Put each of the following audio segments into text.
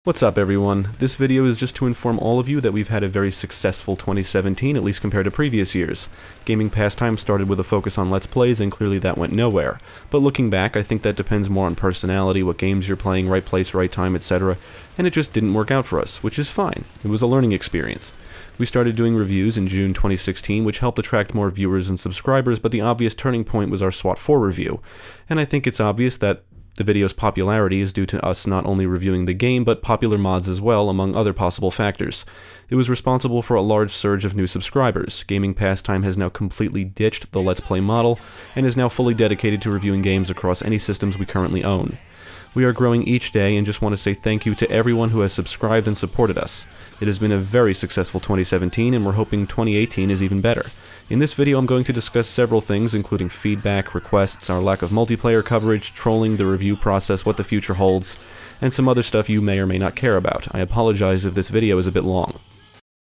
What's up everyone? This video is just to inform all of you that we've had a very successful 2017, at least compared to previous years. Gaming Pastime started with a focus on Let's Plays and clearly that went nowhere. But looking back, I think that depends more on personality, what games you're playing, right place, right time, etc. And it just didn't work out for us, which is fine. It was a learning experience. We started doing reviews in June 2016, which helped attract more viewers and subscribers, but the obvious turning point was our SWAT 4 review. And I think it's obvious that the video's popularity is due to us not only reviewing the game, but popular mods as well, among other possible factors. It was responsible for a large surge of new subscribers. Gaming Pastime has now completely ditched the Let's Play model, and is now fully dedicated to reviewing games across any systems we currently own. We are growing each day and just want to say thank you to everyone who has subscribed and supported us. It has been a very successful 2017 and we're hoping 2018 is even better. In this video I'm going to discuss several things including feedback, requests, our lack of multiplayer coverage, trolling, the review process, what the future holds, and some other stuff you may or may not care about. I apologize if this video is a bit long.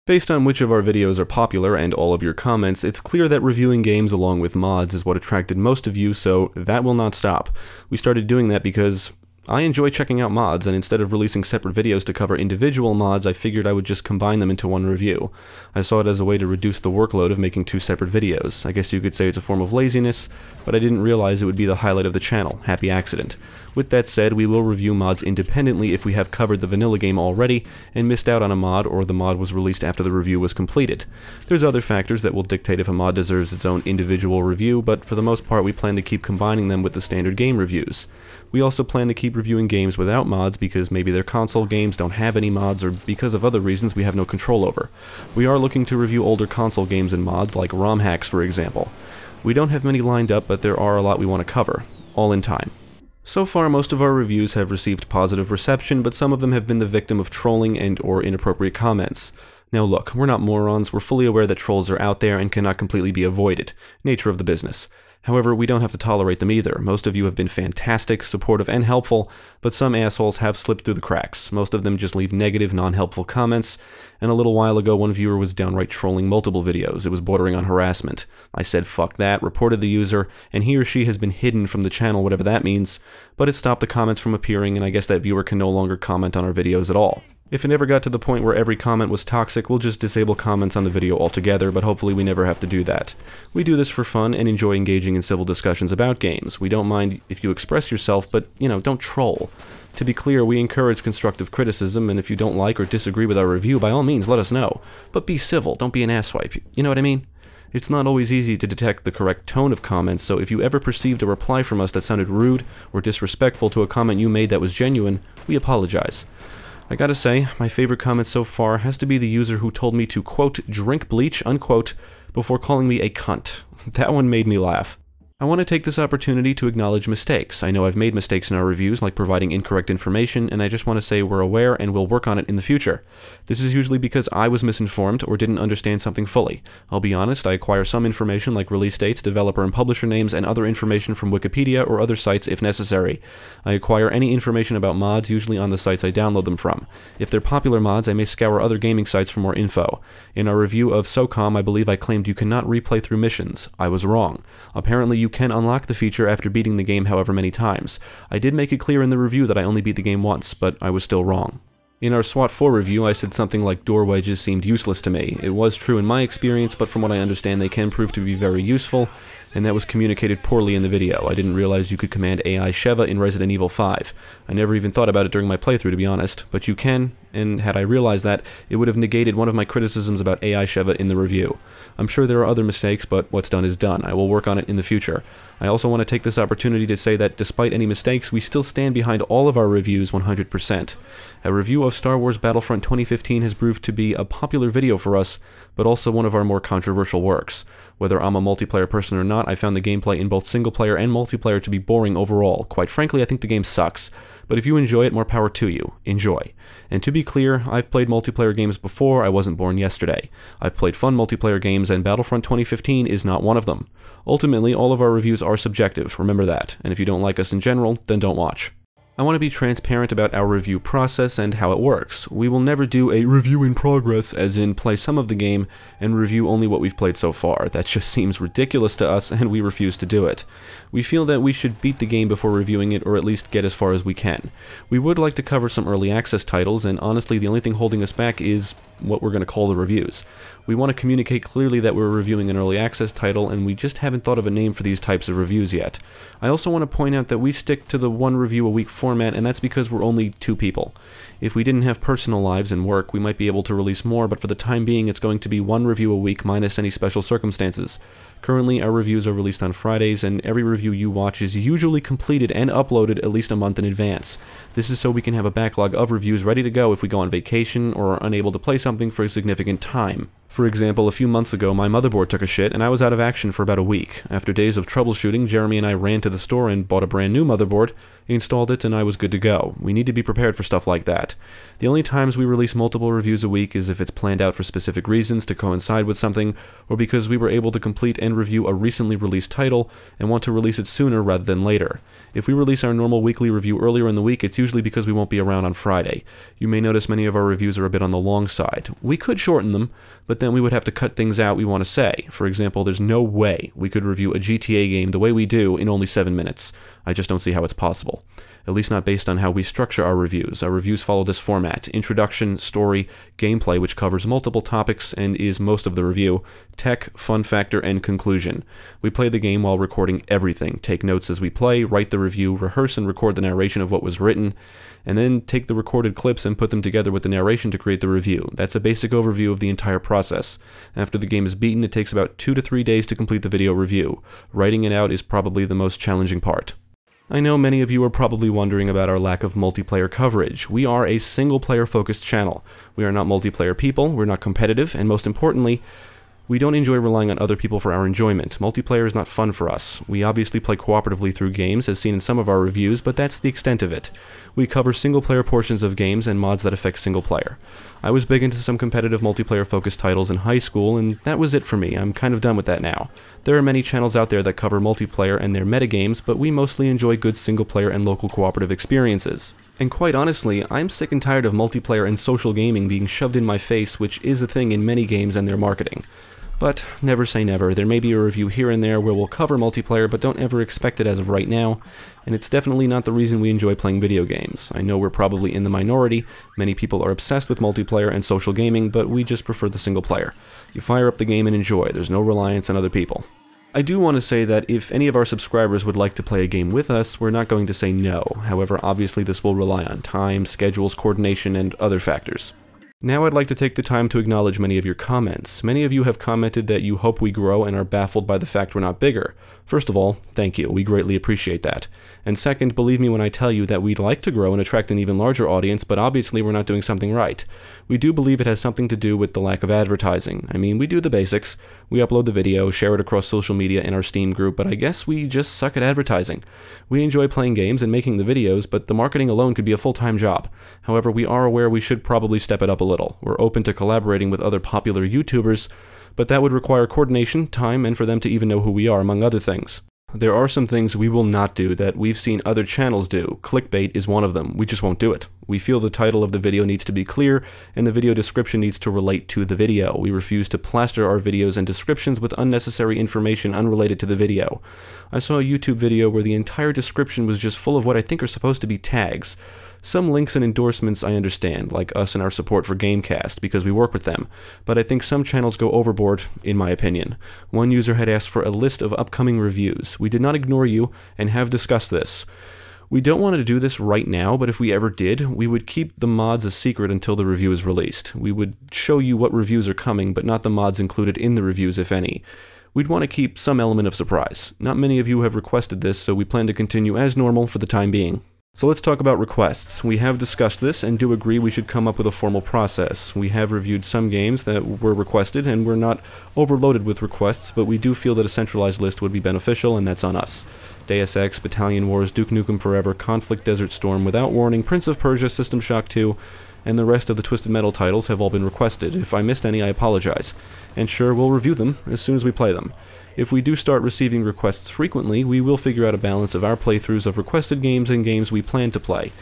Based on which of our videos are popular and all of your comments, it's clear that reviewing games along with mods is what attracted most of you, so that will not stop. We started doing that because I enjoy checking out mods, and instead of releasing separate videos to cover individual mods, I figured I would just combine them into one review. I saw it as a way to reduce the workload of making two separate videos. I guess you could say it's a form of laziness, but I didn't realize it would be the highlight of the channel. Happy accident. With that said, we will review mods independently if we have covered the vanilla game already and missed out on a mod or the mod was released after the review was completed. There's other factors that will dictate if a mod deserves its own individual review, but for the most part we plan to keep combining them with the standard game reviews. We also plan to keep reviewing games without mods because maybe their console games don't have any mods or because of other reasons we have no control over. We are looking to review older console games and mods like ROM hacks for example. We don't have many lined up, but there are a lot we want to cover, all in time. So far, most of our reviews have received positive reception, but some of them have been the victim of trolling and or inappropriate comments. Now look, we're not morons, we're fully aware that trolls are out there and cannot completely be avoided. Nature of the business. However, we don't have to tolerate them either. Most of you have been fantastic, supportive, and helpful, but some assholes have slipped through the cracks. Most of them just leave negative, non-helpful comments, and a little while ago one viewer was downright trolling multiple videos. It was bordering on harassment. I said fuck that, reported the user, and he or she has been hidden from the channel, whatever that means, but it stopped the comments from appearing, and I guess that viewer can no longer comment on our videos at all. If it ever got to the point where every comment was toxic, we'll just disable comments on the video altogether, but hopefully we never have to do that. We do this for fun and enjoy engaging in civil discussions about games. We don't mind if you express yourself, but, don't troll. To be clear, we encourage constructive criticism, and if you don't like or disagree with our review, by all means let us know. But be civil, don't be an asswipe, you know what I mean? It's not always easy to detect the correct tone of comments, so if you ever perceived a reply from us that sounded rude or disrespectful to a comment you made that was genuine, we apologize. I gotta say, my favorite comment so far has to be the user who told me to, quote, drink bleach, unquote, before calling me a cunt. That one made me laugh. I want to take this opportunity to acknowledge mistakes. I know I've made mistakes in our reviews, like providing incorrect information, and I just want to say we're aware and we'll work on it in the future. This is usually because I was misinformed or didn't understand something fully. I'll be honest, I acquire some information like release dates, developer and publisher names, and other information from Wikipedia or other sites if necessary. I acquire any information about mods usually on the sites I download them from. If they're popular mods, I may scour other gaming sites for more info. In our review of SOCOM, I believe I claimed you cannot replay through missions. I was wrong. Apparently you can unlock the feature after beating the game however many times. I did make it clear in the review that I only beat the game once, but I was still wrong. In our SWAT 4 review, I said something like door wedges seemed useless to me. It was true in my experience, but from what I understand they can prove to be very useful, and that was communicated poorly in the video. I didn't realize you could command AI Sheva in Resident Evil 5. I never even thought about it during my playthrough, to be honest, but you can, and had I realized that, it would have negated one of my criticisms about AI Sheva in the review. I'm sure there are other mistakes, but what's done is done. I will work on it in the future. I also want to take this opportunity to say that despite any mistakes, we still stand behind all of our reviews 100%. A review of Star Wars Battlefront 2015 has proved to be a popular video for us, but also one of our more controversial works. Whether I'm a multiplayer person or not, I found the gameplay in both single-player and multiplayer to be boring overall. Quite frankly, I think the game sucks. But if you enjoy it, more power to you. Enjoy. And to be clear, I've played multiplayer games before, I wasn't born yesterday. I've played fun multiplayer games, and Battlefront 2015 is not one of them. Ultimately, all of our reviews are subjective, remember that. And if you don't like us in general, then don't watch. I want to be transparent about our review process and how it works. We will never do a review in progress, as in play some of the game and review only what we've played so far. That just seems ridiculous to us, and we refuse to do it. We feel that we should beat the game before reviewing it, or at least get as far as we can. We would like to cover some early access titles, and honestly the only thing holding us back is what we're going to call the reviews. We want to communicate clearly that we're reviewing an early access title, and we just haven't thought of a name for these types of reviews yet. I also want to point out that we stick to the one review a week format, and that's because we're only 2 people. If we didn't have personal lives and work, we might be able to release more, but for the time being it's going to be 1 review a week minus any special circumstances. Currently our reviews are released on Fridays, and every review you watch is usually completed and uploaded at least a month in advance. This is so we can have a backlog of reviews ready to go if we go on vacation or are unable to play something for a significant time. For example, a few months ago my motherboard took a shit and I was out of action for about a week. After days of troubleshooting, Jeremy and I ran to the store and bought a brand new motherboard, installed it, and I was good to go. We need to be prepared for stuff like that. The only times we release multiple reviews a week is if it's planned out for specific reasons to coincide with something, or because we were able to complete and review a recently released title and want to release it sooner rather than later. If we release our normal weekly review earlier in the week, it's usually because we won't be around on Friday. You may notice many of our reviews are a bit on the long side. We could shorten them, but then we would have to cut things out we want to say. For example, there's no way we could review a GTA game the way we do in only 7 minutes. I just don't see how it's possible. At least not based on how we structure our reviews. Our reviews follow this format: introduction, story, gameplay, which covers multiple topics and is most of the review, tech, fun factor, and conclusion. We play the game while recording everything, take notes as we play, write the review, rehearse and record the narration of what was written, and then take the recorded clips and put them together with the narration to create the review. That's a basic overview of the entire process. After the game is beaten, it takes about 2 to 3 days to complete the video review. Writing it out is probably the most challenging part. I know many of you are probably wondering about our lack of multiplayer coverage. We are a single-player focused channel. We are not multiplayer people, we're not competitive, and most importantly, we don't enjoy relying on other people for our enjoyment. Multiplayer is not fun for us. We obviously play cooperatively through games, as seen in some of our reviews, but that's the extent of it. We cover single-player portions of games and mods that affect single-player. I was big into some competitive multiplayer-focused titles in high school, and that was it for me. I'm kind of done with that now. There are many channels out there that cover multiplayer and their metagames, but we mostly enjoy good single-player and local cooperative experiences. And quite honestly, I'm sick and tired of multiplayer and social gaming being shoved in my face, which is a thing in many games and their marketing. But never say never. There may be a review here and there where we'll cover multiplayer, but don't ever expect it as of right now, and it's definitely not the reason we enjoy playing video games. I know we're probably in the minority. Many people are obsessed with multiplayer and social gaming, but we just prefer the single player. You fire up the game and enjoy. There's no reliance on other people. I do want to say that if any of our subscribers would like to play a game with us, we're not going to say no. However, obviously this will rely on time, schedules, coordination, and other factors. Now I'd like to take the time to acknowledge many of your comments. Many of you have commented that you hope we grow and are baffled by the fact we're not bigger. First of all, thank you. We greatly appreciate that. And second, believe me when I tell you that we'd like to grow and attract an even larger audience, but obviously we're not doing something right. We do believe it has something to do with the lack of advertising. I mean, we do the basics. We upload the video, share it across social media in our Steam group, but I guess we just suck at advertising. We enjoy playing games and making the videos, but the marketing alone could be a full-time job. However, we are aware we should probably step it up a little. We're open to collaborating with other popular YouTubers, but that would require coordination, time, and for them to even know who we are, among other things. There are some things we will not do that we've seen other channels do. Clickbait is one of them. We just won't do it. We feel the title of the video needs to be clear, and the video description needs to relate to the video. We refuse to plaster our videos and descriptions with unnecessary information unrelated to the video. I saw a YouTube video where the entire description was just full of what I think are supposed to be tags. Some links and endorsements I understand, like us and our support for GameCast, because we work with them, but I think some channels go overboard, in my opinion. One user had asked for a list of upcoming reviews. We did not ignore you, and have discussed this. We don't want to do this right now, but if we ever did, we would keep the mods a secret until the review is released. We would show you what reviews are coming, but not the mods included in the reviews, if any. We'd want to keep some element of surprise. Not many of you have requested this, so we plan to continue as normal for the time being. So let's talk about requests. We have discussed this and do agree we should come up with a formal process. We have reviewed some games that were requested, and we're not overloaded with requests, but we do feel that a centralized list would be beneficial, and that's on us. Deus Ex, Battalion Wars, Duke Nukem Forever, Conflict Desert Storm, Without Warning, Prince of Persia, System Shock 2, and the rest of the Twisted Metal titles have all been requested. If I missed any, I apologize. And sure, we'll review them as soon as we play them. If we do start receiving requests frequently, we will figure out a balance of our playthroughs of requested games and games we plan to play.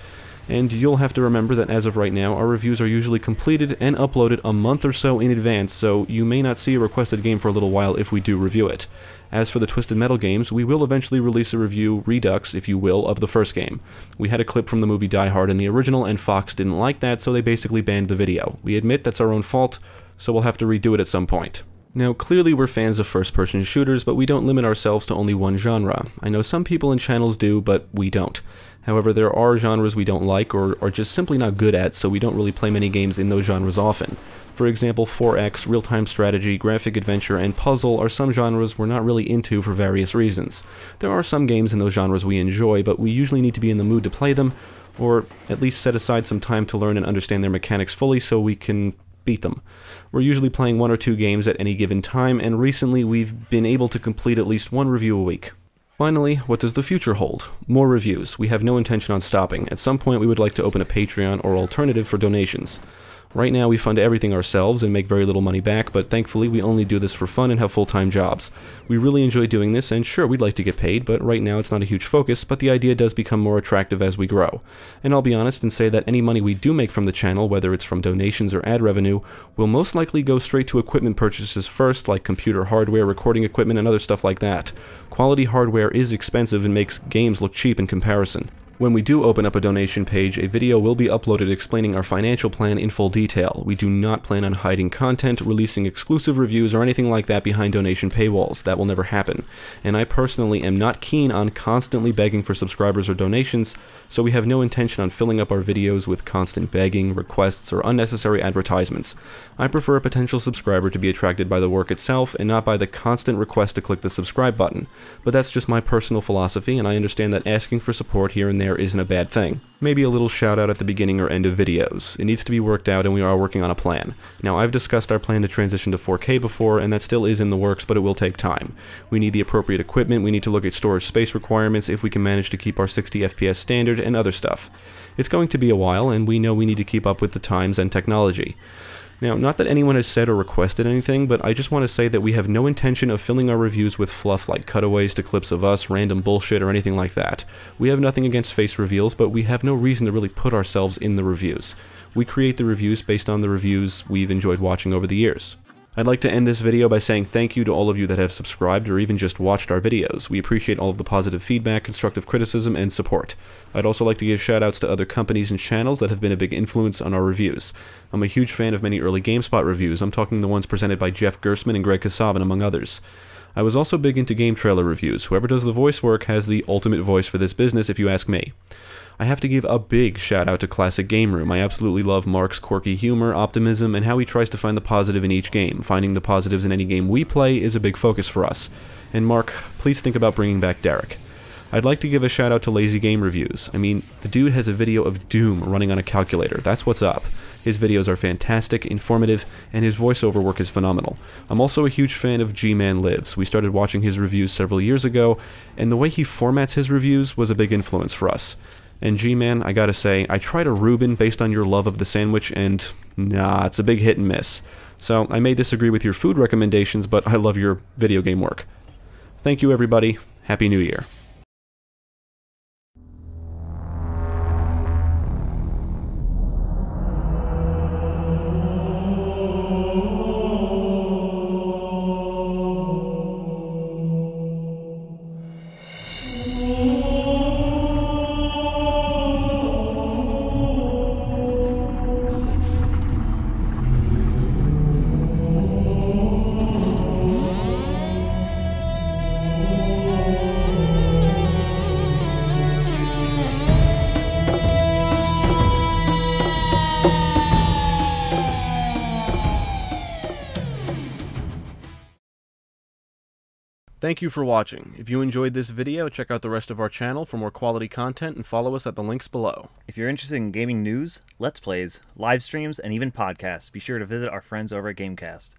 And you'll have to remember that as of right now, our reviews are usually completed and uploaded a month or so in advance, so you may not see a requested game for a little while if we do review it. As for the Twisted Metal games, we will eventually release a review, redux, if you will, of the first game. We had a clip from the movie Die Hard in the original, and Fox didn't like that, so they basically banned the video. We admit that's our own fault, so we'll have to redo it at some point. Now, clearly we're fans of first-person shooters, but we don't limit ourselves to only one genre. I know some people and channels do, but we don't. However, there are genres we don't like or are just simply not good at, so we don't really play many games in those genres often. For example, 4X, real-time strategy, graphic adventure, and puzzle are some genres we're not really into for various reasons. There are some games in those genres we enjoy, but we usually need to be in the mood to play them, or at least set aside some time to learn and understand their mechanics fully so we can beat them. We're usually playing 1 or 2 games at any given time, and recently we've been able to complete at least 1 review a week. Finally, what does the future hold? More reviews. We have no intention on stopping. At some point we would like to open a Patreon or alternative for donations. Right now we fund everything ourselves and make very little money back, but thankfully we only do this for fun and have full-time jobs. We really enjoy doing this, and sure, we'd like to get paid, but right now it's not a huge focus, but the idea does become more attractive as we grow. And I'll be honest and say that any money we do make from the channel, whether it's from donations or ad revenue, will most likely go straight to equipment purchases first, like computer hardware, recording equipment, and other stuff like that. Quality hardware is expensive and makes games look cheap in comparison. When we do open up a donation page, a video will be uploaded explaining our financial plan in full detail. We do not plan on hiding content, releasing exclusive reviews, or anything like that behind donation paywalls. That will never happen. And I personally am not keen on constantly begging for subscribers or donations, so we have no intention on filling up our videos with constant begging, requests, or unnecessary advertisements. I prefer a potential subscriber to be attracted by the work itself and not by the constant request to click the subscribe button. But that's just my personal philosophy, and I understand that asking for support here and there isn't a bad thing. Maybe a little shout out at the beginning or end of videos. It needs to be worked out, and we are working on a plan. Now, I've discussed our plan to transition to 4K before, and that still is in the works, but it will take time. We need the appropriate equipment, we need to look at storage space requirements if we can manage to keep our 60 FPS standard, and other stuff. It's going to be a while, and we know we need to keep up with the times and technology. Now, not that anyone has said or requested anything, but I just want to say that we have no intention of filling our reviews with fluff like cutaways to clips of us, random bullshit, or anything like that. We have nothing against face reveals, but we have no reason to really put ourselves in the reviews. We create the reviews based on the reviews we've enjoyed watching over the years. I'd like to end this video by saying thank you to all of you that have subscribed or even just watched our videos. We appreciate all of the positive feedback, constructive criticism, and support. I'd also like to give shoutouts to other companies and channels that have been a big influence on our reviews. I'm a huge fan of many early GameSpot reviews. I'm talking the ones presented by Jeff Gersman and Greg Kasabin, among others. I was also big into game trailer reviews. Whoever does the voice work has the ultimate voice for this business, if you ask me. I have to give a big shout out to Classic Game Room. I absolutely love Mark's quirky humor, optimism, and how he tries to find the positive in each game. Finding the positives in any game we play is a big focus for us. And Mark, please think about bringing back Derek. I'd like to give a shout out to Lazy Game Reviews. I mean, the dude has a video of Doom running on a calculator. That's what's up. His videos are fantastic, informative, and his voiceover work is phenomenal. I'm also a huge fan of G-Man Lives. We started watching his reviews several years ago, and the way he formats his reviews was a big influence for us. And G-Man, I gotta say, I tried a Reuben based on your love of the sandwich, and nah, it's a big hit and miss. So I may disagree with your food recommendations, but I love your video game work. Thank you, everybody. Happy New Year. Thank you for watching. If you enjoyed this video, check out the rest of our channel for more quality content and follow us at the links below. If you're interested in gaming news, let's plays, live streams, and even podcasts, be sure to visit our friends over at GameCast.